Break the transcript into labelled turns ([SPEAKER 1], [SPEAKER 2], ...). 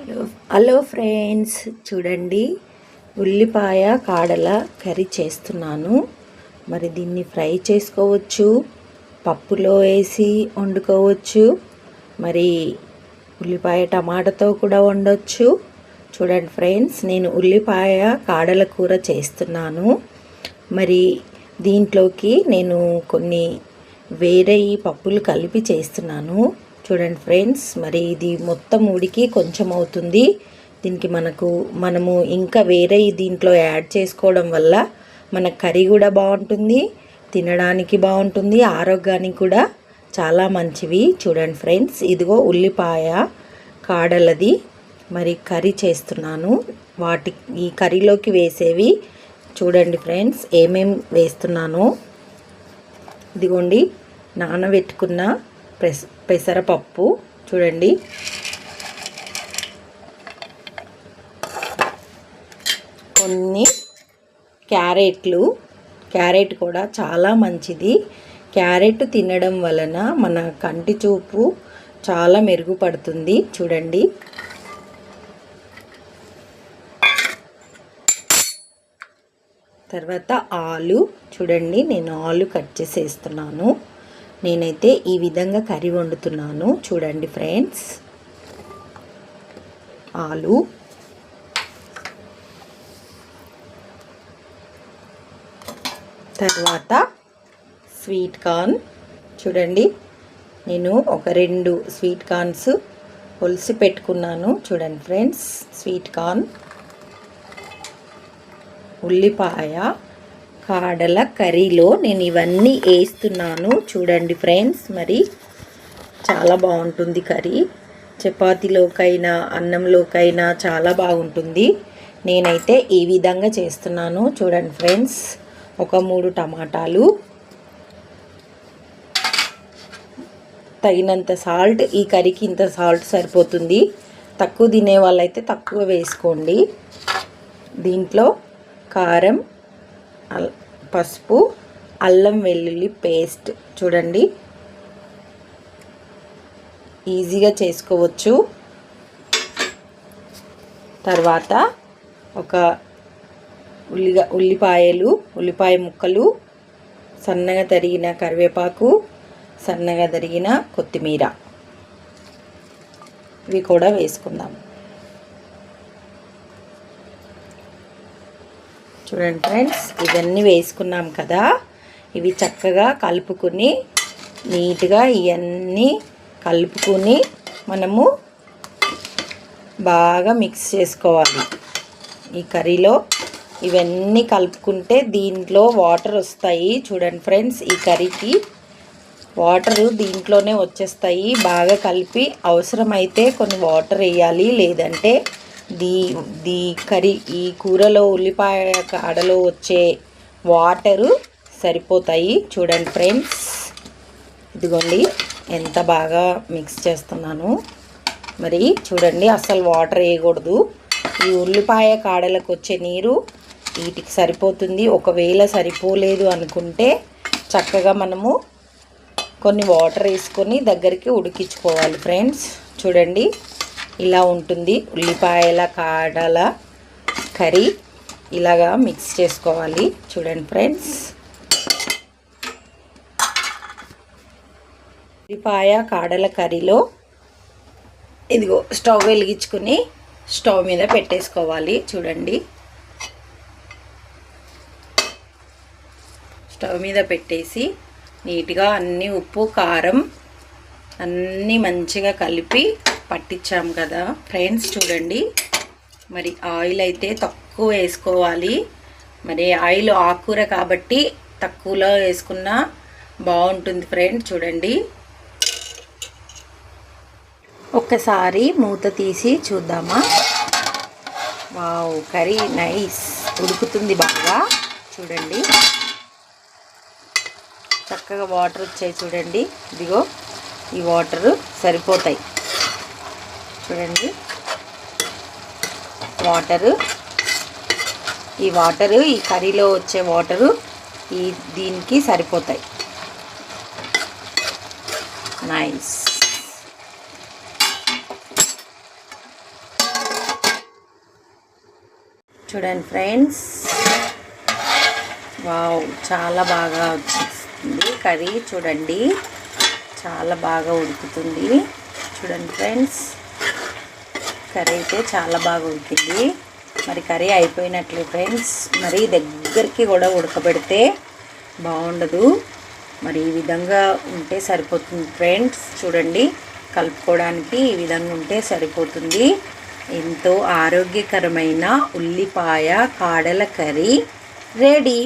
[SPEAKER 1] Hello friends, చూడండి ఉల్లిపాయ కాడల curry చేస్తున్నాను. మరి దీన్ని ఫ్రై చేసుకోవచ్చు, పప్పులో వేసి వండుకోవచ్చు, మరి ఉల్లిపాయ టమాటాతో కూడా వండొచ్చు. చూడండి ఫ్రెండ్స్, నేను ఉల్లిపాయ కాడల కూర చేస్తున్నాను. మరి దీంట్లోకి నేను కొన్ని వేరే పప్పులు కలిపి చేస్తున్నాను. చూడండి ఫ్రెండ్స్, మరి ఇది మొత్తం ఉడికి కొంచెం అవుతుంది. దీనికి మనము ఇంకా వేరే దీంట్లో యాడ్ చేసుకోవడం వల్ల మన కర్రీ కూడా బాగుంటుంది, తినడానికి బాగుంటుంది, ఆరోగ్యానికి కూడా చాలా మంచివి. చూడండి ఫ్రెండ్స్, ఇదిగో ఉల్లిపాయ కాడలది మరి కర్రీ చేస్తున్నాను. ఈ కర్రీలోకి వేసేవి చూడండి ఫ్రెండ్స్, ఏమేమి వేస్తున్నానో. ఇదిగోండి, నానబెట్టుకున్న పెసరపప్పు చూడండి, కొన్ని క్యారెట్ కూడా చాలా మంచిది. క్యారెట్ తినడం వలన మన కంటి చూపు చాలా మెరుగుపడుతుంది. చూడండి, తర్వాత ఆలు చూడండి, నేను ఆలు కట్ చేసేస్తున్నాను. నేనైతే ఈ విధంగా కర్రీ వండుతున్నాను. చూడండి ఫ్రెండ్స్, ఆలు, తర్వాత స్వీట్ కార్న్ చూడండి, నేను ఒక 2 స్వీట్ కార్న్స్ ఒలిసి పెట్టుకున్నాను. చూడండి ఫ్రెండ్స్, స్వీట్ కార్న్, ఉల్లిపాయ కాడల కర్రీలో నేను ఇవన్నీ వేస్తున్నాను. చూడండి ఫ్రెండ్స్, మరి చాలా బాగుంటుంది కర్రీ. చపాతీలోకైనా అన్నంలోకైనా చాలా బాగుంటుంది. నేనైతే ఈ విధంగా చేస్తున్నాను. చూడండి ఫ్రెండ్స్, ఒక 3 టమాటాలు, తగినంత సాల్ట్. ఈ కర్రీకి ఇంత సాల్ట్ సరిపోతుంది. తక్కువ తినే వాళ్ళైతే తక్కువ వేసుకోండి. దీంట్లో కారం, పసుపు, అల్లం వెల్లుల్లి పేస్ట్ చూడండి, ఈజీగా చేసుకోవచ్చు. తర్వాత ఒక ఉల్లిపాయ ముక్కలు, సన్నగా తరిగిన కరివేపాకు, సన్నగా తరిగిన కొత్తిమీర, ఇవి కూడా వేసుకుందాం. చూడండి ఫ్రెండ్స్, ఇవన్నీ వేసుకున్నాం కదా, ఇవి చక్కగా కలుపుకొని నీట్గా ఇవన్నీ కలుపుకొని మనము బాగా మిక్స్ చేసుకోవాలి. ఈ కర్రీలో ఇవన్నీ కలుపుకుంటే దీంట్లో వాటర్ వస్తాయి. చూడండి ఫ్రెండ్స్, ఈ కర్రీకి వాటరు దీంట్లోనే వచ్చేస్తాయి. బాగా కలిపి అవసరమైతే కొన్ని వాటర్ వేయాలి, లేదంటే ఈ కూరలో ఉల్లిపాయ కాడలో వచ్చే వాటరు సరిపోతాయి. చూడండి ఫ్రెండ్స్, ఇదిగోండి ఎంత బాగా మిక్స్ చేస్తున్నాను. మరి చూడండి, అసలు వాటర్ వేయకూడదు. ఈ ఉల్లిపాయ కాడలకు వచ్చే నీరు వీటికి సరిపోతుంది. ఒకవేళ సరిపోలేదు అనుకుంటే చక్కగా మనము కొన్ని వాటర్ వేసుకొని దగ్గరికి ఉడికించుకోవాలి. ఫ్రెండ్స్ చూడండి, ఇలా ఉంటుంది ఉల్లిపాయల కాడల కర్రీ. ఇలాగా మిక్స్ చేసుకోవాలి. చూడండి ఫ్రెండ్స్, ఉల్లిపాయ కాడల కర్రీలో ఇదిగో స్టవ్ వెలిగించుకొని స్టవ్ మీద పెట్టేసుకోవాలి. చూడండి, స్టవ్ మీద పెట్టేసి నీట్గా అన్నీ ఉప్పు కారం అన్నీ మంచిగా కలిపి పట్టించాం కదా ఫ్రెండ్స్. చూడండి, మరి ఆయిల్ అయితే తక్కువ వేసుకోవాలి. మరి ఆయిల్ ఆకుకూర కాబట్టి తక్కువలో వేసుకున్నా బాగుంటుంది ఫ్రెండ్స్. చూడండి, ఒక్కసారి మూత తీసి చూద్దామా. వావ్, కర్రీ నైస్, ఉడుకుతుంది బాగా. చూడండి, చక్కగా వాటర్ వచ్చాయి. చూడండి, ఇదిగో ఈ వాటరు సరిపోతాయి. చూడండి, ఈ కర్రీలో వచ్చే వాటరు దీనికి సరిపోతాయి. నైస్. చూడండి ఫ్రెండ్స్, వావ్ చాలా బాగా వచ్చింది కర్రీ. చూడండి చాలా బాగా ఉడుకుతుంది. చూడండి ఫ్రెండ్స్, కర్రీ అయితే చాలా బాగా ఉడికింది. మరి కర్రీ అయిపోయినట్లే ఫ్రెండ్స్. మరి దగ్గరికి కూడా ఉడకబెడితే బాగుండదు. మరి ఈ విధంగా ఉంటే సరిపోతుంది ఫ్రెండ్స్. చూడండి, కలుపుకోవడానికి ఈ విధంగా ఉంటే సరిపోతుంది. ఎంతో ఆరోగ్యకరమైన ఉల్లిపాయ కాడల కర్రీ రెడీ.